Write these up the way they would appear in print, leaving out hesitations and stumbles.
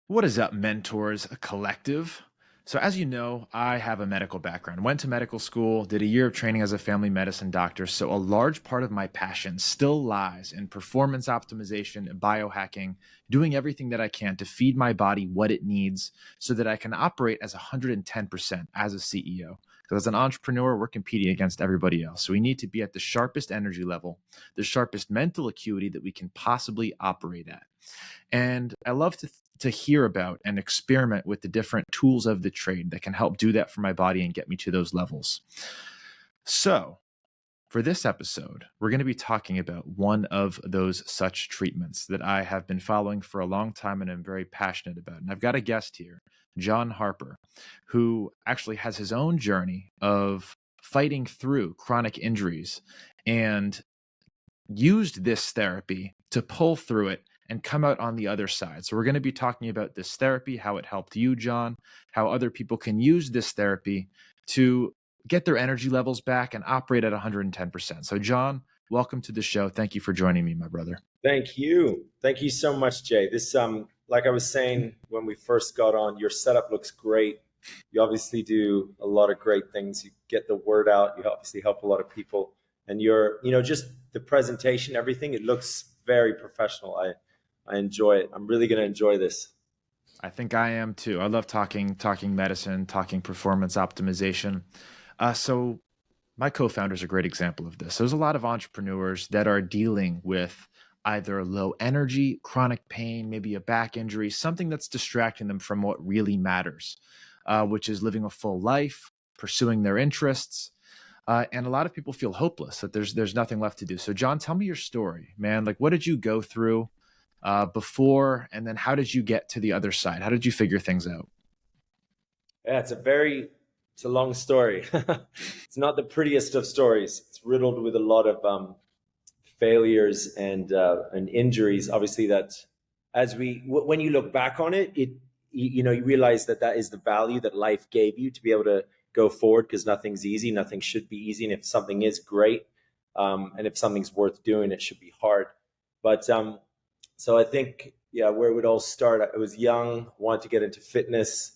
What is up, Mentors Collective? So, as you know, I have a medical background. Went to medical school, did a year of training as a family medicine doctor. So, a large part of my passion still lies in performance optimization and biohacking, doing everything that I can to feed my body what it needs so that I can operate as 110% as a CEO. Because as an entrepreneur, we're competing against everybody else. So, we need to be at the sharpest energy level, the sharpest mental acuity that we can possibly operate at. And I love to hear about and experiment with the different tools of the trade that can help do that for my body and get me to those levels. So, for this episode, we're going to be talking about one of those such treatments that I have been following for a long time and I'm very passionate about. And I've got a guest here, John Harper, who actually has his own journey of fighting through chronic injuries and used this therapy to pull through it and come out on the other side. So we're going to be talking about this therapy, how it helped you, John, how other people can use this therapy to get their energy levels back and operate at 110%. So John, welcome to the show. Thank you for joining me, my brother. Thank you. Thank you so much, Jay. Like I was saying when we first got on, your setup looks great. You obviously do a lot of great things. You get the word out. You obviously help a lot of people. And just the presentation, everything, it looks very professional. I enjoy it. I'm really going to enjoy this. I think I am too. I love talking medicine, talking performance optimization. So my co-founder is a great example of this. There's a lot of entrepreneurs that are dealing with either low energy, chronic pain, maybe a back injury, something that's distracting them from what really matters, which is living a full life, pursuing their interests. And a lot of people feel hopeless that there's nothing left to do. So John, tell me your story, man. Like, what did you go through before, and then how did you get to the other side? How did you figure things out? Yeah, it's a long story. It's not the prettiest of stories. It's riddled with a lot of failures and injuries. Obviously, that when you look back on it, you realize that is the value that life gave you to be able to go forward, because nothing's easy, nothing should be easy, and if something is great, and if something's worth doing, it should be hard. But so I think, yeah, where it would all start. I was young, wanted to get into fitness.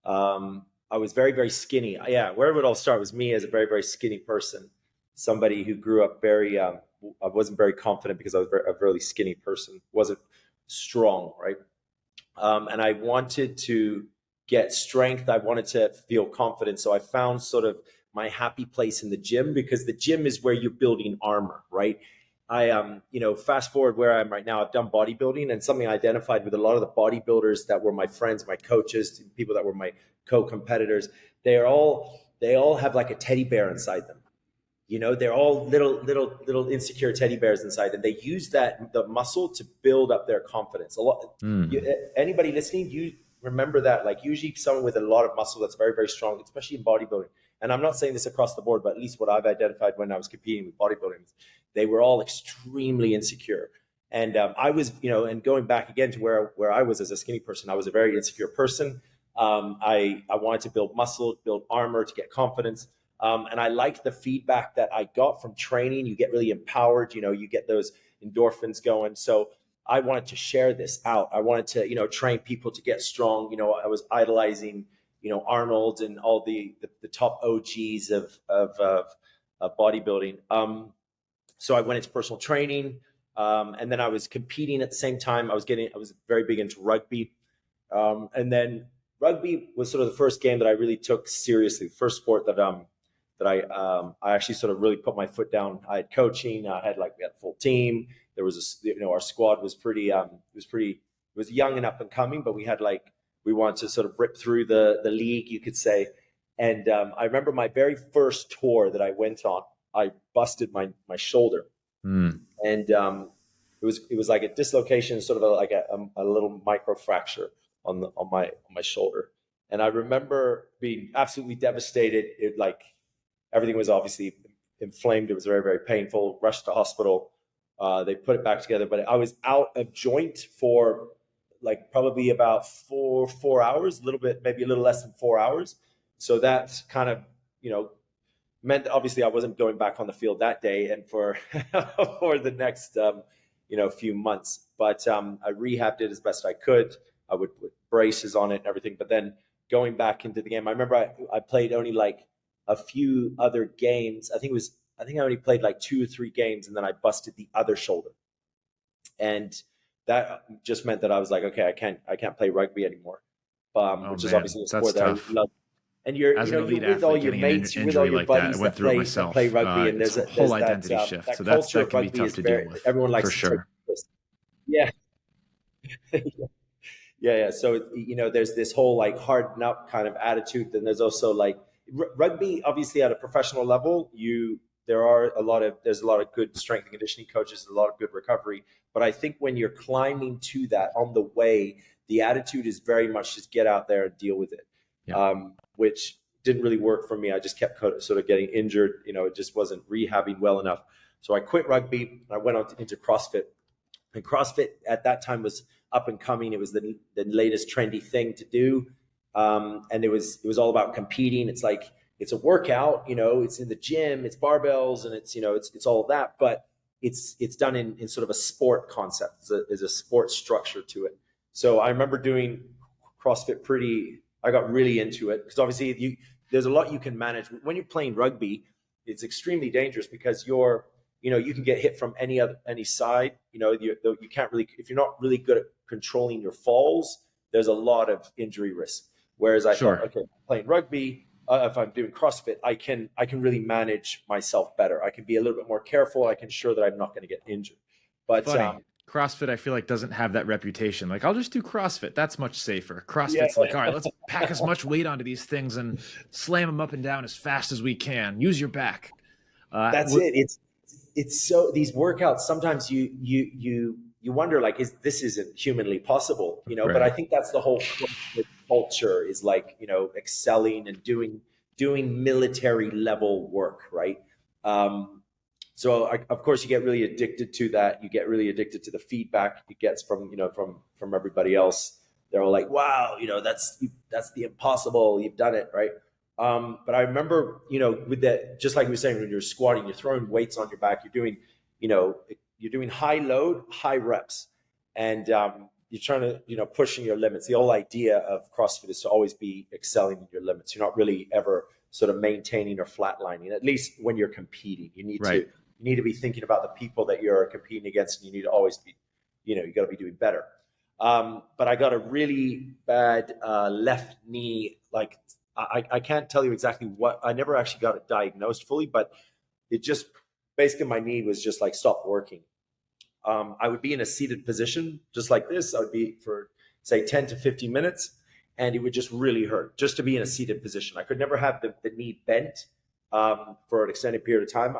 I was very, very skinny. Yeah, where it would all start was me as a very, very skinny person, somebody who grew up very. I wasn't very confident because I was a really skinny person. Wasn't strong, right? And I wanted to get strength. I wanted to feel confident. So I found sort of my happy place in the gym, because the gym is where you're building armor, right? Fast forward where I am right now, I've done bodybuilding, and something I identified with a lot of the bodybuilders that were my friends, my coaches, people that were my co-competitors. They all have like a teddy bear inside them. They're all little insecure teddy bears inside, and they use the muscle to build up their confidence. Anybody listening, you remember that, like, usually someone with a lot of muscle that's very, very strong, especially in bodybuilding. And I'm not saying this across the board, but at least what I've identified when I was competing with bodybuilding, they were all extremely insecure. And I was, and going back again to where I was as a skinny person, I was a very insecure person. I wanted to build muscle, build armor, to get confidence. And I liked the feedback that I got from training. You get really empowered, you get those endorphins going. So I wanted to share this out. I wanted to, train people to get strong. I was idolizing, Arnold and all the top OGs of bodybuilding. So I went into personal training, and then I was competing at the same time. I was very big into rugby, and then rugby was sort of the first game that I really took seriously. The first sport that I actually sort of really put my foot down. I had coaching. We had a full team. There was our squad was it was young and up and coming, but we wanted to sort of rip through the league, you could say. And I remember my very first tour that I went on, I busted my shoulder, Mm. and it was like a dislocation, sort of a little micro fracture on my shoulder. And I remember being absolutely devastated. Everything was obviously inflamed. It was very, very painful. Rushed to hospital. They put it back together, but I was out of joint for probably about four hours, a little bit, maybe a little less than 4 hours. So that kind of, meant obviously I wasn't going back on the field that day and for for the next few months. But I rehabbed it as best I could. I would put braces on it and everything. But then going back into the game, I remember I played only like a few other games. I think I only played like 2 or 3 games, and then I busted the other shoulder, and that just meant that I was like, okay, I can't play rugby anymore, Oh which is man, obviously a that's sport that I tough. love. And As an you're elite with all athlete, your getting an mates, you're with all injury your like that, I buddies went that through it play myself. rugby, and It's a whole there's that identity shift, that so culture that of can be rugby tough is to deal very, with, everyone for likes to take sure. risks. Yeah. Yeah. So there's this whole like harden up kind of attitude. Then there's also like rugby. Obviously, at a professional level, there's a lot of good strength and conditioning coaches, a lot of good recovery. But I think when you're climbing to that on the way, the attitude is very much just get out there and deal with it, Yeah, which didn't really work for me. I just kept sort of getting injured. It just wasn't rehabbing well enough. So I quit rugby. I went on into CrossFit, and CrossFit at that time was up and coming. It was the latest trendy thing to do, and it was all about competing. It's like it's a workout, it's in the gym, it's barbells, and it's all of that, but it's done in sort of a sport concept. There's a sports structure to it. So I remember doing CrossFit pretty. I got really into it because obviously there's a lot you can manage when you're playing rugby. It's extremely dangerous because you can get hit from any side. You can't really, if you're not really good at controlling your falls, there's a lot of injury risk. Whereas I thought, sure. okay, playing rugby, if I'm doing CrossFit, I can really manage myself better. I can be a little bit more careful. I can ensure that I'm not going to get injured. But Funny. CrossFit, I feel like, doesn't have that reputation. Like, I'll just do CrossFit. That's much safer. yeah, CrossFit's like, all right, let's pack as much weight onto these things and slam them up and down as fast as we can. Use your back. that's What? it. It's so these workouts sometimes you wonder like is this isn't humanly possible, but I Right. think that's the whole culture is like excelling and doing military level work, right? So of course you get really addicted to that. You get really addicted to the feedback it gets from everybody else. They're all like, wow, that's the impossible, you've done it, right? But I remember, with that, just like we were saying, when you're squatting, you're throwing weights on your back, you know, you're doing high load, high reps, and you're trying to, pushing your limits. The whole idea of CrossFit is to always be excelling in your limits. You're not really ever sort of maintaining or flatlining. At least when you're competing, Right. you need to be thinking about the people that you're competing against, and you need to always be, you got to be doing better. But I got a really bad left knee. Like I can't tell you exactly what. I never actually got it diagnosed fully, but it just basically my knee was just like stopped working. I would be in a seated position just like this. I would be for say 10 to 15 minutes, and it would just really hurt just to be in a seated position. I could never have the knee bent for an extended period of time.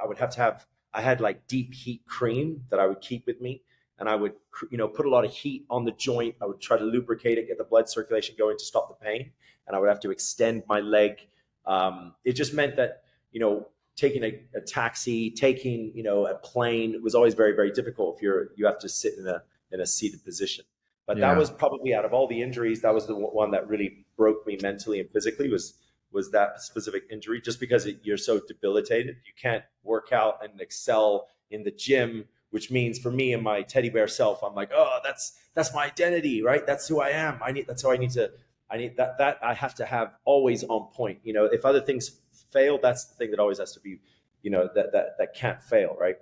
I had like deep heat cream that I would keep with me, and I would put a lot of heat on the joint. I would try to lubricate it, get the blood circulation going to stop the pain, and I would have to extend my leg. It just meant that taking a taxi, taking a plane was always very very difficult if you have to sit in a seated position. But that Yeah. was probably out of all the injuries, that was the one that really broke me mentally and physically was that specific injury, just because you're so debilitated. You can't work out and excel in the gym, which means for me and my teddy bear self, I'm like, oh, that's my identity, right? That's who I am. That's how I need that I have to have always on point. If other things fail, that's the thing that always has to be, that can't fail, right?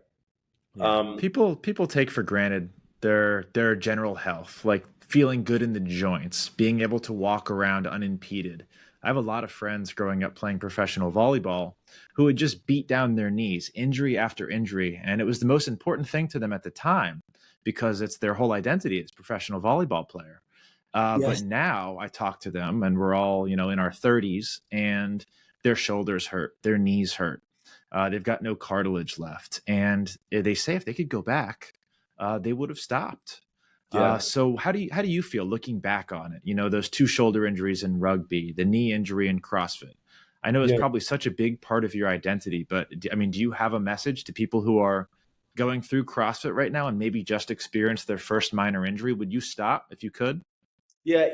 Yeah. Um, People take for granted their general health, like feeling good in the joints, being able to walk around unimpeded. I have a lot of friends growing up playing professional volleyball who would just beat down their knees, injury after injury, and it was the most important thing to them at the time because it's their whole identity as a professional volleyball player. But yes. now I talk to them, and we're all in our 30s, and their shoulders hurt, their knees hurt, they've got no cartilage left, and they say if they could go back, they would have stopped. Yeah. So how do you feel looking back on it? Those two shoulder injuries in rugby, the knee injury in CrossFit. I know it's Yeah. probably such a big part of your identity, but I mean, do you have a message to people who are going through CrossFit right now and maybe just experienced their first minor injury? Would you stop if you could? Yeah,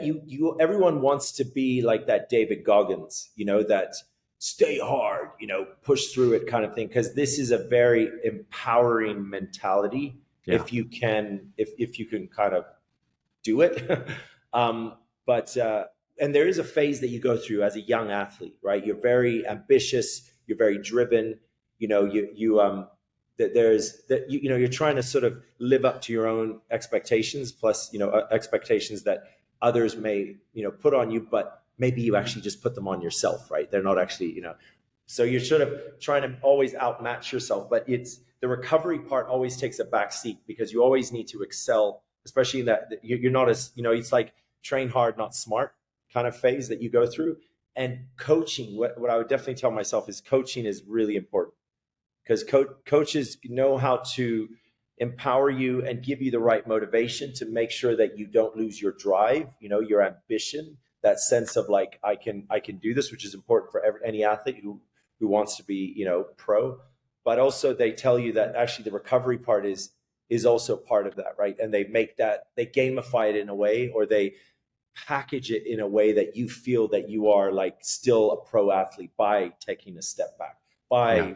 everyone wants to be like that David Goggins, that stay hard, push through it kind of thing. Because this is a very empowering mentality Yeah. if you can kind of do it. But and there is a phase that you go through as a young athlete, right? You're very ambitious, you're very driven. You know, that there's that you know you're trying to sort of live up to your own expectations, plus expectations that others may put on you, but maybe you actually just put them on yourself, right? They're not actually So you're sort of trying to always outmatch yourself, but it's the recovery part always takes a back seat because you always need to excel, especially in that you're not as it's like train hard, not smart kind of phase that you go through. And coaching, what I would definitely tell myself is coaching is really important because coaches know how to empower you and give you the right motivation to make sure that you don't lose your drive, your ambition, that sense of like I can do this, which is important for any athlete who wants to be pro. But also they tell you that actually the recovery part is also part of that, right? And they gamify it in a way, or they package it in a way that you feel that you are like still a pro athlete by taking a step back, Yeah. by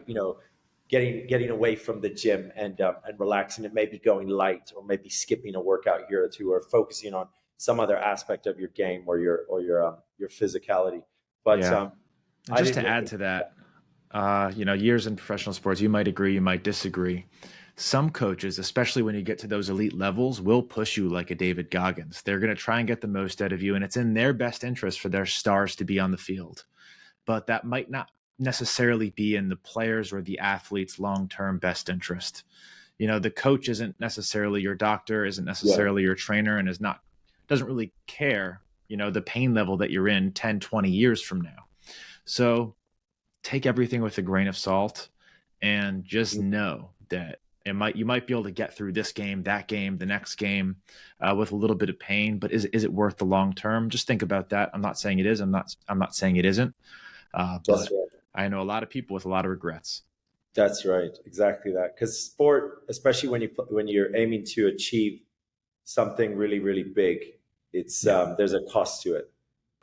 getting away from the gym and relaxing, and maybe going light, or maybe skipping a workout here or two, or focusing on some other aspect of your game or your physicality. But Yeah. And I just to didn't. add to that, years in professional sports, you might agree, you might disagree. Some coaches, especially when you get to those elite levels, will push you like a David Goggins. They're going to try and get the most out of you, and it's in their best interest for their stars to be on the field. But that might not necessarily be in the players or the athlete's long-term best interest. The coach isn't necessarily your doctor, isn't Yeah, necessarily your trainer, and doesn't really care, the pain level that you're in 10, 20 years from now. So take everything with a grain of salt and just know that you might be able to get through this game, that game, the next game, with a little bit of pain, but is it worth the long term? Just think about that. I'm not saying it is. I'm not saying it isn't. that's But right. I know a lot of people with a lot of regrets. That's right. Exactly that. Because sport, especially when you're aiming to achieve something really, really big, it's Yeah, there's a cost to it.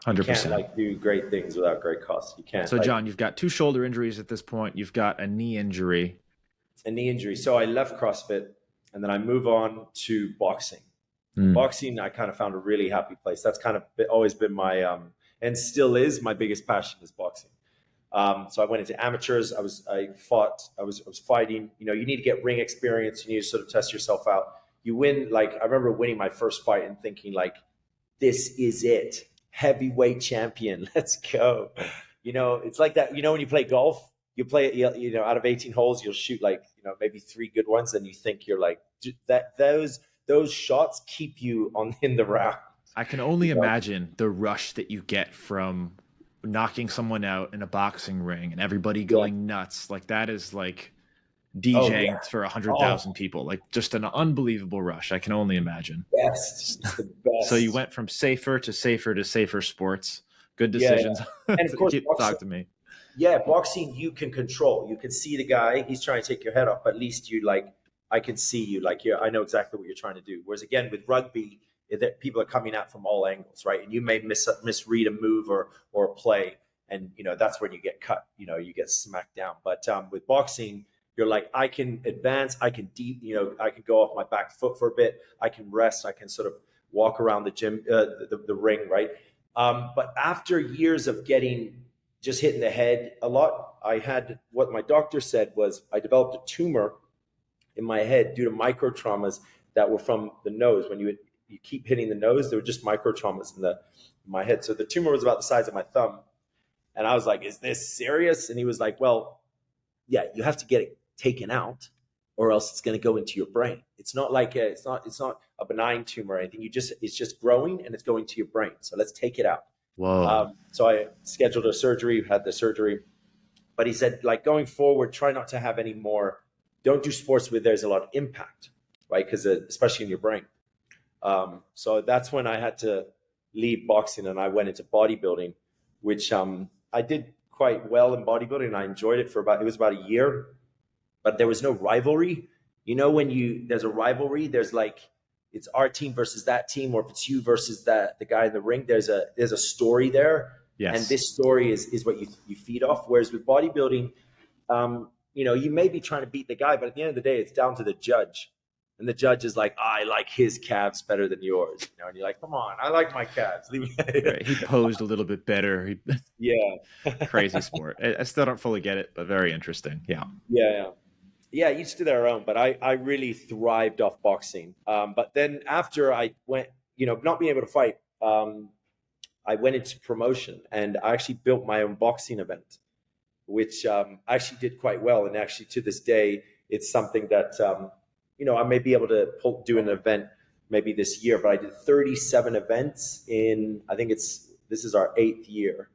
You can't 100%. like do great things without great costs. You can't So, like John, you've got two shoulder injuries at this point. You've got a knee injury. a knee injury. So I left CrossFit and then I move on to boxing. And Mm, boxing, I kind of found a really happy place. That's kind of always been my and still is my biggest passion is boxing. So I went into amateurs. I was fighting. You need to get ring experience. You need to sort of test yourself out. You win. Like I remember winning my first fight and thinking like, this is it, heavyweight champion. Let's go. It's like that. When you play golf, you play it. Out of 18 holes, you'll shoot like maybe 3 good ones, and you think you're like that. Those shots keep you on in the round. I can You only know? imagine the rush that you get from knocking someone out in a boxing ring and everybody Yeah. going nuts. Like that is like Oh yeah. DJing for a hundred Oh, thousand people. Like just an unbelievable rush. I can only imagine. best. It's the So you best. went from safer to safer to safer sports. Good Yeah, yeah. decisions. And of course, boxing. Talk to me. Yeah, boxing you can control. You can see the guy; he's trying to take your head off. But at least you like, I can see you. Like, yeah, I know exactly what you're trying to do. Whereas again, with rugby, that people are coming at from all angles, right? And you may misread a move or a play, and that's when you get cut. You get smacked down. But with boxing, you're like, I can advance. I can deep. I can go off my back foot for a bit. I can rest. I can sort of walk around the gym, the ring, right? But after years of getting just hit in the head a lot, I had what my doctor said was I developed a tumor in my head due to micro traumas that were from the nose. When you keep hitting the nose, there were just micro traumas in my head. So the tumor was about the size of my thumb, and I was like, "Is this serious?" And he was like, "Well, yeah, you have to get it taken out, or else it's going to go into your brain. It's not like it's not a benign tumor or anything. It's just growing and it's going to your brain. So let's take it out." Whoa. So I scheduled a surgery, had the surgery, but he said, like going forward, try not to have any more. Don't do sports where there's a lot of impact, right? Because especially in your brain. So that's when I had to leave boxing and I went into bodybuilding, which I did quite well in bodybuilding and I enjoyed it it was about a year, but there was no rivalry. When there's a rivalry, there's like it's our team versus that team, or if it's you versus the guy in the ring, there's a story there, and Yes. this story is what you feed off. Whereas with bodybuilding, you may be trying to beat the guy, but at the end of the day, it's down to the judge. And the judge is like, I like his calves better than yours, you know, and you're like, come on, I like my calves. Leave me. Right. He posed a little bit better. Yeah. Crazy sport. I still don't fully get it, but very interesting. Yeah. Yeah. Yeah, each to their own, but I really thrived off boxing. But then after I went, you know, not being able to fight, I went into promotion and I actually built my own boxing event, which I actually did quite well. And actually, to this day, it's something that you know, I may be able to do an event maybe this year. But I did 37 events in, I think this is our 8th year,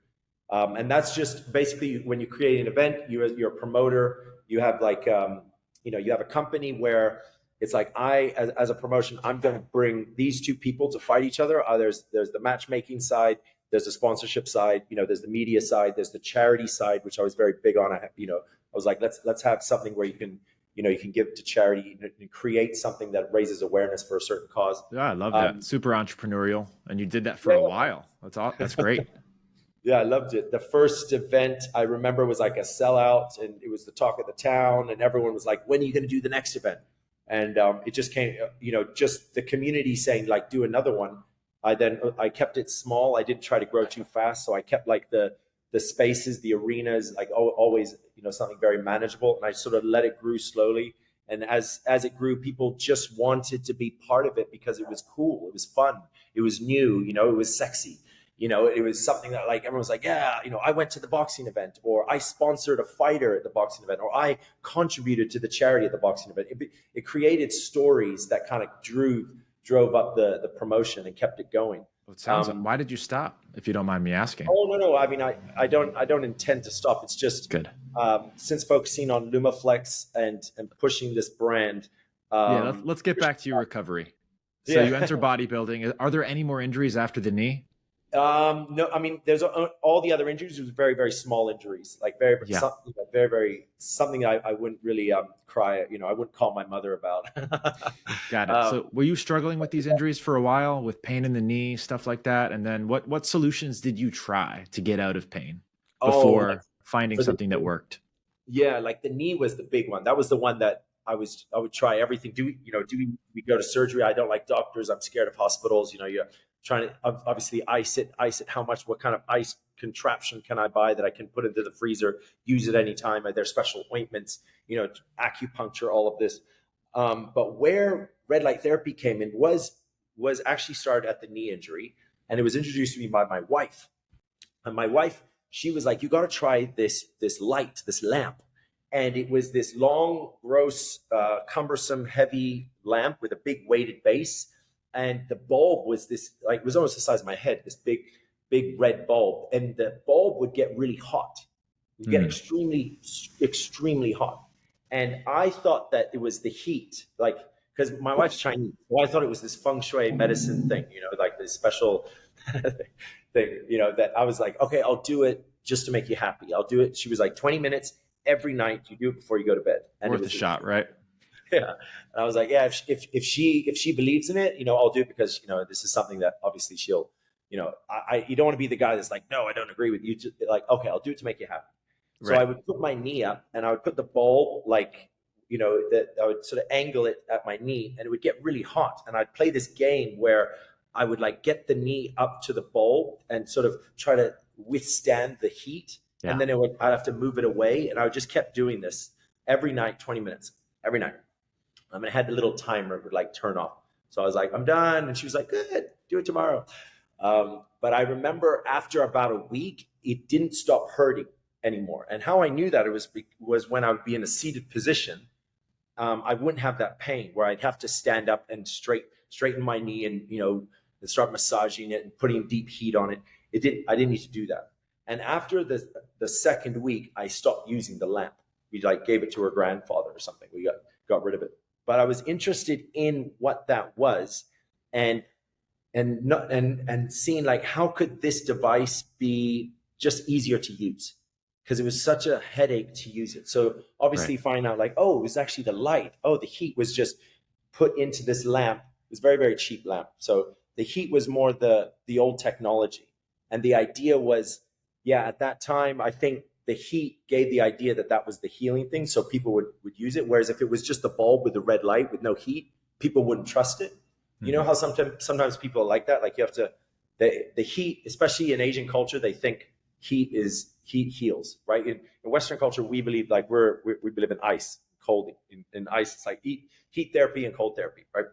and that's just basically when you create an event, you're a promoter. You have like you know, you have a company where it's like as a promotion, I'm going to bring these two people to fight each other. There's the matchmaking side, there's the sponsorship side, you know, there's the media side, there's the charity side, which I was very big on. You know, I was like, let's have something where you can, you know, you can give to charity and create something that raises awareness for a certain cause. Yeah, I love that. Super entrepreneurial. And you did that for Yeah, a while. That's great. yeah, I loved it. The first event I remember was like a sellout, and it was the talk of the town, and everyone was like, "When are you going to do the next event?" And it just came, you know, just the community saying like, "Do another one." I kept it small. I didn't try to grow too fast, so I kept like the spaces, the arenas, like always, you know, something very manageable, and I sort of let it grow slowly. And as it grew, people just wanted to be part of it because it was cool, it was fun, it was new, you know, it was sexy. You know, it was something that like everyone was like, yeah, you know, I went to the boxing event, or I sponsored a fighter at the boxing event, or I contributed to the charity at the boxing event. It created stories that kind of drove up the promotion and kept it going. Well, it sounds like, why did you stop, if you don't mind me asking? Oh no, I mean, I don't intend to stop. It's just Good. since focusing on LumaFlex and pushing this brand. Yeah, let's get back to your recovery. So Yeah. you enter bodybuilding. Are there any more injuries after the knee? No, I mean, there's all the other injuries was very, very small injuries, like Yeah. you know, very, very something I wouldn't really cry. You know, I wouldn't call my mother about. Got it. So were you struggling with these injuries for a while, with pain in the knee, stuff like that? And then what solutions did you try to get out of pain Like before finding for the something that worked? yeah, like the knee was the big one. That was the one that I would try everything. We go to surgery? I don't like doctors. I'm scared of hospitals. You know, you're trying to obviously ice it. How much? What kind of ice contraption can I buy that I can put into the freezer, use it anytime? Are there special ointments? You know, acupuncture, all of this. But where red light therapy came in was actually started at the knee injury, and it was introduced to me by my wife. And my wife, she was like, "You got to try this light, this lamp." And it was this long, gross, cumbersome, heavy lamp with a big weighted base. And the bulb was this, like, it was almost the size of my head, this big red bulb. And the bulb would get really hot. It would get extremely, extremely hot. And I thought that it was the heat, like, because my wife's Chinese. So I thought it was this feng shui medicine thing, you know, like this special thing, you know, that I was like, okay, I'll do it just to make you happy. I'll do it. She was like, 20 minutes every night. You do it before you go to bed. And Worth it a was shot, right? yeah. And I was like, yeah, if she believes in it, you know, I'll do it because, you know, this is something that obviously she'll, you know, you don't want to be the guy that's like, no, I don't agree with you. Just like, okay, I'll do it to make you happy. So Right. I would put my knee up and I would put the bulb like, you know, that I would sort of angle it at my knee and it would get really hot. And I'd play this game where I would like get the knee up to the bulb and sort of try to withstand the heat. Yeah. And then I'd have to move it away. And I just kept doing this every night, 20 minutes, every night. I had a little timer, it would like turn off. So I was like, I'm done. And she was like, good, do it tomorrow. But I remember after about a week, it didn't stop hurting anymore. And how I knew that it was when I would be in a seated position. I wouldn't have that pain where I'd have to stand up and straighten my knee and, you know, and start massaging it and putting deep heat on it. I didn't need to do that. And after the second week, I stopped using the lamp. We like gave it to her grandfather or something. We got rid of it. But I was interested in what that was, and seeing like how could this device be just easier to use, because it was such a headache to use it. So obviously find out like, oh, it was actually the light. Oh, the heat was just put into this lamp. It was very, very cheap lamp. So the heat was more the old technology. And the idea was, yeah, at that time, I think the heat gave the idea that was the healing thing. So people would use it. Whereas if it was just the bulb with the red light with no heat, people wouldn't trust it. You know Mhm. how sometimes people are like that, like you have to the heat, especially in Asian culture, they think heat heals, right? In Western culture, we believe like we believe in ice, cold. In ice, it's like heat therapy and cold therapy, right?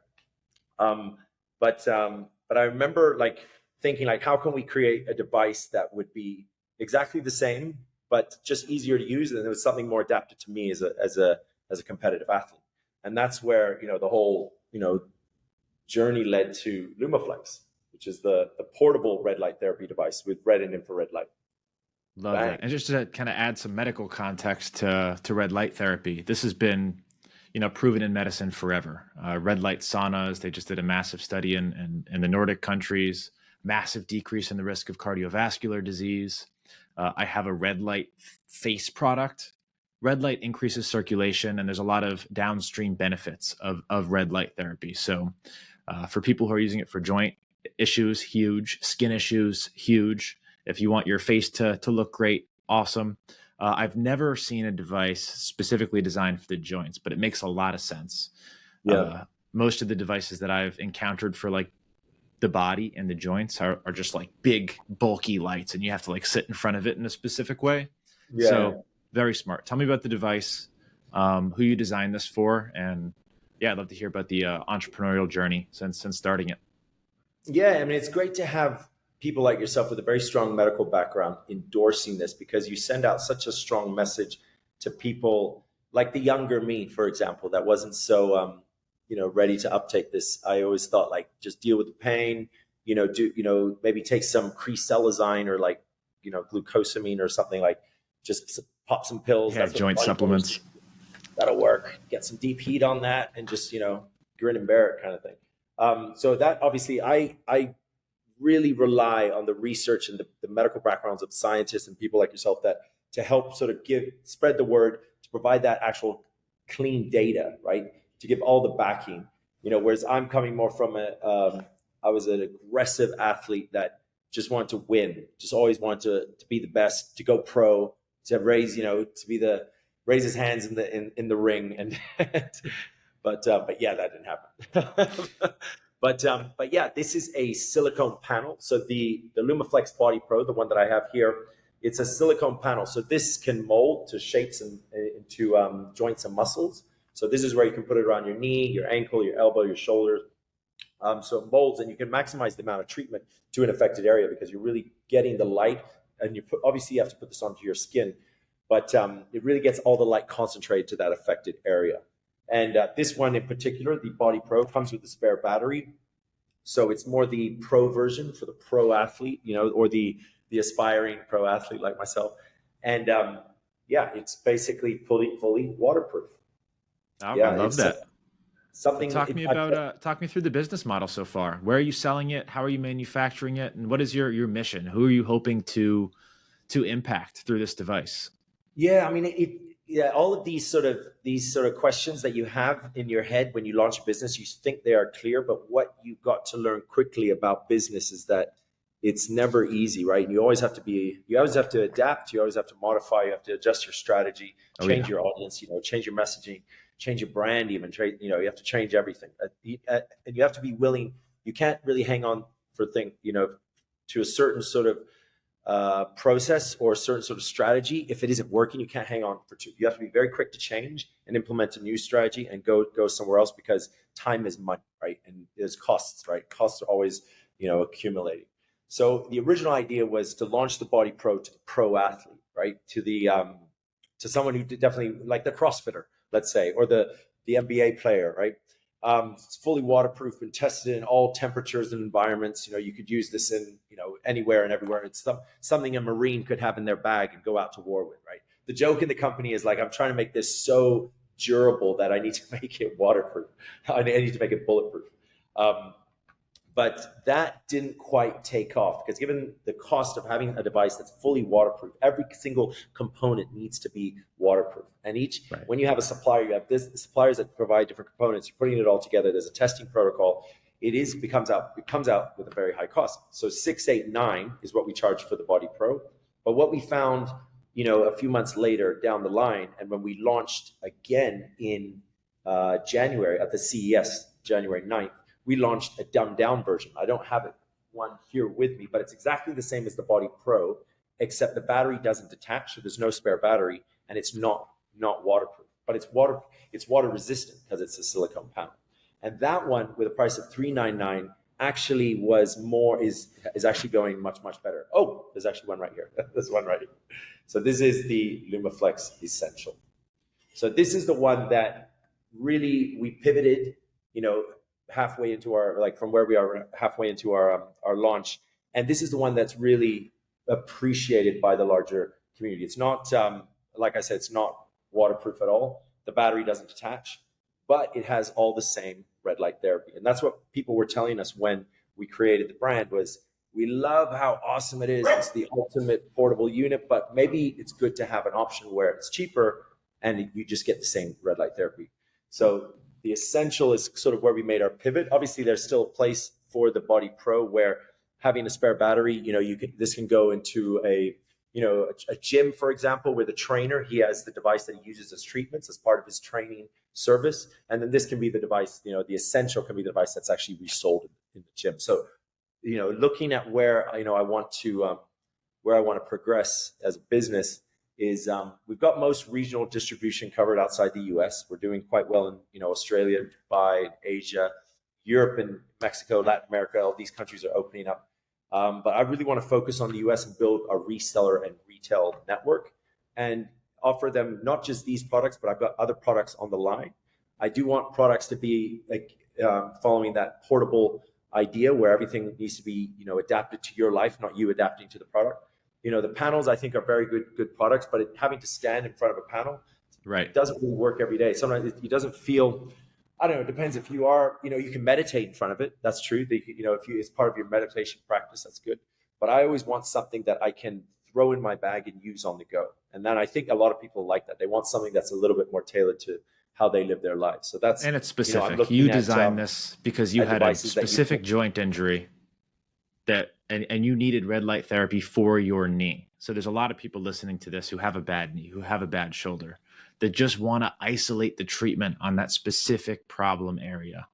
Um, but I remember like thinking like, how can we create a device that would be exactly the same, but just easier to use, and it was something more adapted to me as a competitive athlete. And that's where the whole journey led to Lumaflex, which is the portable red light therapy device with red and infrared light. Love that. Bang. And just to kind of add some medical context to red light therapy, this has been, proven in medicine forever. Red light saunas, they just did a massive study in the Nordic countries, massive decrease in the risk of cardiovascular disease. I have a red light face product. Red light increases circulation, and there's a lot of downstream benefits of red light therapy. So, for people who are using it for joint issues, huge. Skin issues, huge. If you want your face to look great, awesome. I've never seen a device specifically designed for the joints, but it makes a lot of sense. Yeah. Uh, Most of the devices that I've encountered for like the body and the joints are just like big, bulky lights, and you have to like sit in front of it in a specific way. Yeah. So very smart. Tell me about the device, who you designed this for, and yeah, I'd love to hear about the entrepreneurial journey since starting it. Yeah, I mean, it's great to have people like yourself with a very strong medical background endorsing this, because you send out such a strong message to people like the younger me, for example, that wasn't so ready to uptake this. I always thought like just deal with the pain, maybe take some creselazine or like glucosamine or something, like just pop some pills. Yeah, That's what joint the bodybuilders do. supplements. That'll work. Get some deep heat on that and just grin and bear it kind of thing. So that obviously I really rely on the research and the medical backgrounds of scientists and people like yourself that to help sort of spread the word, to provide that actual clean data, right? To give all the backing, whereas I'm coming more from I was an aggressive athlete that just wanted to win, just always wanted to be the best, to go pro, to raise, to be raise his hands in the ring. And but yeah, that didn't happen. But yeah, this is a silicone panel. So the LumaFlex Body Pro, the one that I have here, it's a silicone panel. So this can mold to shapes and into joints and muscles. So this is where you can put it around your knee, your ankle, your elbow, your shoulder. So it molds, and you can maximize the amount of treatment to an affected area, because you're really getting the light. And obviously you have to put this onto your skin, but it really gets all the light concentrated to that affected area. And this one in particular, the Body Pro, comes with a spare battery. So it's more the pro version for the pro athlete, or the aspiring pro athlete like myself. And yeah, it's basically fully waterproof. Oh, I Yeah, love it's that. So something. talk me through the business model so far. Where are you selling it? How are you manufacturing it? And what is your mission? Who are you hoping to impact through this device? Yeah, I mean, yeah, all of these sort of questions that you have in your head when you launch a business, you think they are clear, but what you got to learn quickly about business is that it's never easy, right? And you always have to adapt, you always have to modify, you have to adjust your strategy, Oh change yeah. your audience, change your messaging, change your brand, even you have to change everything. And you have to be willing. You can't really hang on for to a certain sort of process or a certain sort of strategy. If it isn't working, you can't hang on for two. You have to be very quick to change and implement a new strategy and go somewhere else, because time is money, right? And there's costs, right? Costs are always accumulating. So the original idea was to launch the Body Pro to the pro athlete, right? To someone who definitely like the CrossFitter, let's say, or the NBA player, right? It's fully waterproof and tested in all temperatures and environments. You could use this in anywhere and everywhere. It's something a Marine could have in their bag and go out to war with, right? The joke in the company is like, I'm trying to make this so durable that I need to make it waterproof. I need to make it bulletproof. But that didn't quite take off, because given the cost of having a device that's fully waterproof, every single component needs to be waterproof. And Right. when you have a supplier, you have suppliers that provide different components. You're putting it all together. There's a testing protocol. It comes out with a very high cost. So 689 is what we charge for the Body Pro. But what we found, a few months later down the line, and when we launched again in January at the CES January 9th, we launched a dumbed down version. I don't have one here with me, but it's exactly the same as the Body Pro, except the battery doesn't detach, so there's no spare battery, and it's not waterproof, but it's water resistant because it's a silicone panel. And that one, with a price of $399, actually is actually going much better. Oh, there's actually one right here. There's one right here. So this is the LumaFlex Essential. So this is the one that really we pivoted, halfway into from where we are halfway into our launch, and this is the one that's really appreciated by the larger community. It's not like I said, it's not waterproof at all. The battery doesn't detach, but it has all the same red light therapy. And that's what people were telling us when we created the brand was, we love how awesome it is. It's the ultimate portable unit, but maybe it's good to have an option where it's cheaper and you just get the same red light therapy. So the Essential is sort of where we made our pivot. Obviously, there's still a place for the Body Pro where having a spare battery, this can go into a gym, for example, where the trainer, he has the device that he uses as treatments as part of his training service. And then this can be the device, the Essential can be the device that's actually resold in the gym. So, looking at where, I want to progress as a business is we've got most regional distribution covered outside the US. We're doing quite well in, Australia, Dubai, Asia, Europe and Mexico, Latin America. All these countries are opening up. But I really want to focus on the US and build a reseller and retail network and offer them not just these products, but I've got other products on the line. I do want products to be following that portable idea where everything needs to be, adapted to your life, not you adapting to the product. The panels I think are very good products, but having to stand in front of a panel, right, doesn't really work every day. Sometimes it doesn't feel, I don't know, it depends if you are, you can meditate in front of it. That's true. If it's part of your meditation practice, that's good. But I always want something that I can throw in my bag and use on the go. And then I think a lot of people like that. They want something that's a little bit more tailored to how they live their lives. So that's, and it's specific. You designed this because you had a specific joint injury and you needed red light therapy for your knee. So there's a lot of people listening to this who have a bad knee, who have a bad shoulder, that just want to isolate the treatment on that specific problem area.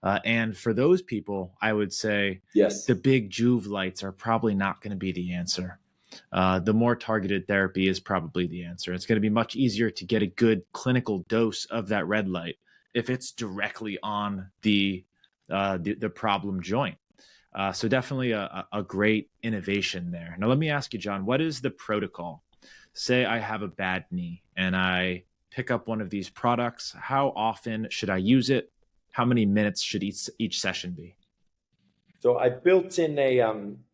And for those people, I would say, yes, the big Juve lights are probably not going to be the answer. The more targeted therapy is probably the answer. It's going to be much easier to get a good clinical dose of that red light if it's directly on the problem joint. So definitely a great innovation there. Now, let me ask you, John, what is the protocol? Say I have a bad knee and I pick up one of these products. How often should I use it? How many minutes should each session be? So I built in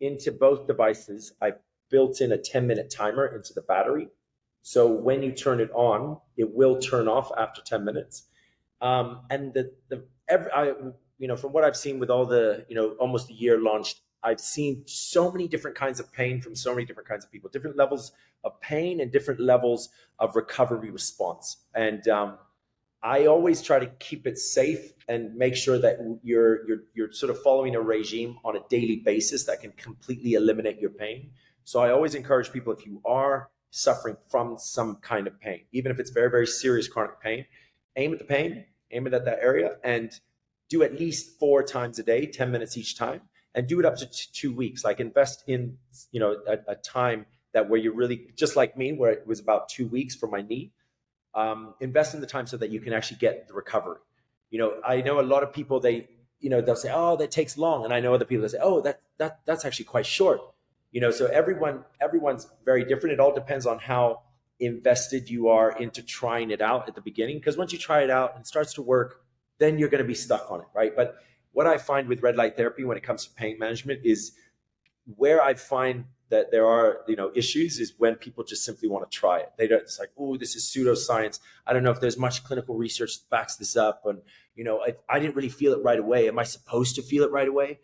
into both devices, I built in a 10-minute timer into the battery. So when you turn it on, it will turn off after 10 minutes. And from what I've seen with all the, almost a year launched, I've seen so many different kinds of pain from so many different kinds of people, different levels of pain and different levels of recovery response. And I always try to keep it safe and make sure that you're sort of following a regime on a daily basis that can completely eliminate your pain. So I always encourage people, if you are suffering from some kind of pain, even if it's very, very serious chronic pain, aim at the pain, aim it at that area, and do at least 4 times a day, 10 minutes each time, and do it up to 2 weeks. Like invest in, a time that where you're really, just like me, where it was about 2 weeks for my knee. Invest in the time so that you can actually get the recovery. I know a lot of people, they'll say, oh, that takes long. And I know other people that say, oh, that's actually quite short. So everyone's very different. It all depends on how invested you are into trying it out at the beginning. Because once you try it out and it starts to work, then you're going to be stuck on it, right? But what I find with red light therapy when it comes to pain management is where I find that there are, issues is when people just simply want to try it. It's like, oh, this is pseudoscience. I don't know if there's much clinical research that backs this up. And, I didn't really feel it right away. Am I supposed to feel it right away?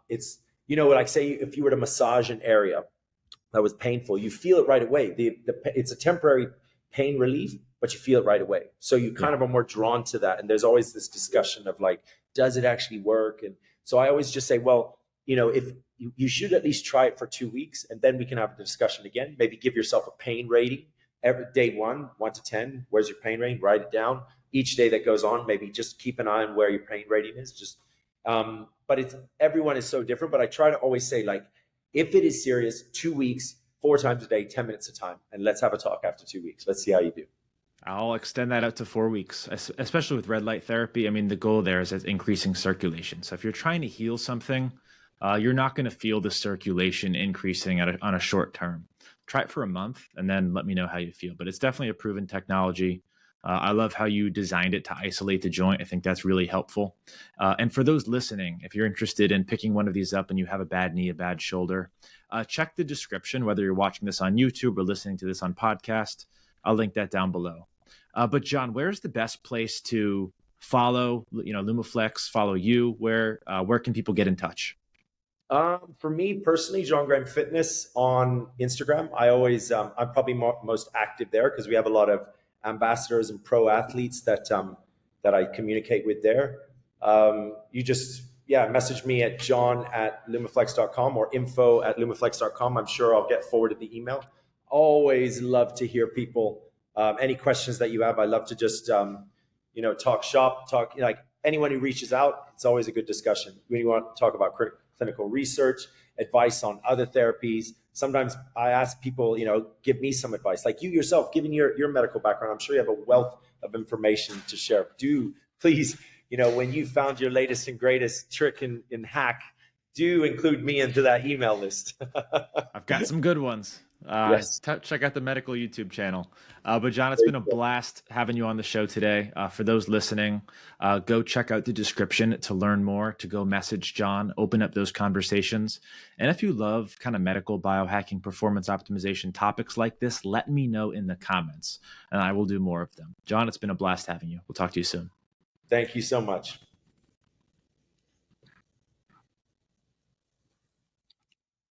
It's, like say if you were to massage an area that was painful, you feel it right away. It's a temporary pain relief, but you feel it right away. So you kind of are more drawn to that. And there's always this discussion of like, does it actually work? And so I always just say, well, if you should at least try it for 2 weeks, and then we can have a discussion again. Maybe give yourself a pain rating every day, 1 to 10. Where's your pain rating? Write it down. each day that goes on, maybe just keep an eye on where your pain rating is. Just, but it's everyone is so different. But I try to always say, like, if it is serious, 2 weeks, 4 times a day, 10 minutes a time, and let's have a talk after 2 weeks. Let's see how you do. I'll extend that out to 4 weeks, especially with red light therapy. I mean, the goal there is increasing circulation. So if you're trying to heal something, you're not going to feel the circulation increasing on a short term. Try it for a month and then let me know how you feel. But it's definitely a proven technology. I love how you designed it to isolate the joint. I think that's really helpful. And for those listening, if you're interested in picking one of these up and you have a bad knee, a bad shoulder, check the description, whether you're watching this on YouTube or listening to this on podcast. I'll link that down below. But John, where's the best place to follow, Lumaflex, follow you? Where can people get in touch? For me personally, John Graham Fitness on Instagram. I'm probably most active there because we have a lot of ambassadors and pro athletes that I communicate with there. You just message me at john@lumaflex.com or info@lumaflex.com. I'm sure I'll get forwarded the email. Always love to hear people. Any questions that you have, I love to just talk shop, like anyone who reaches out. It's always a good discussion. When you want to talk about clinical research, advice on other therapies. Sometimes I ask people, give me some advice. Like you yourself, given your medical background, I'm sure you have a wealth of information to share. Do please, when you found your latest and greatest trick in hack, do include me into that email list. I've got some good ones. Yes. Check out the medical YouTube channel. But John, it's been a blast having you on the show today. For those listening, go check out the description to learn more, to go message John, open up those conversations. And if you love kind of medical biohacking, performance optimization topics like this, let me know in the comments and I will do more of them. John, it's been a blast having you. We'll talk to you soon. Thank you so much.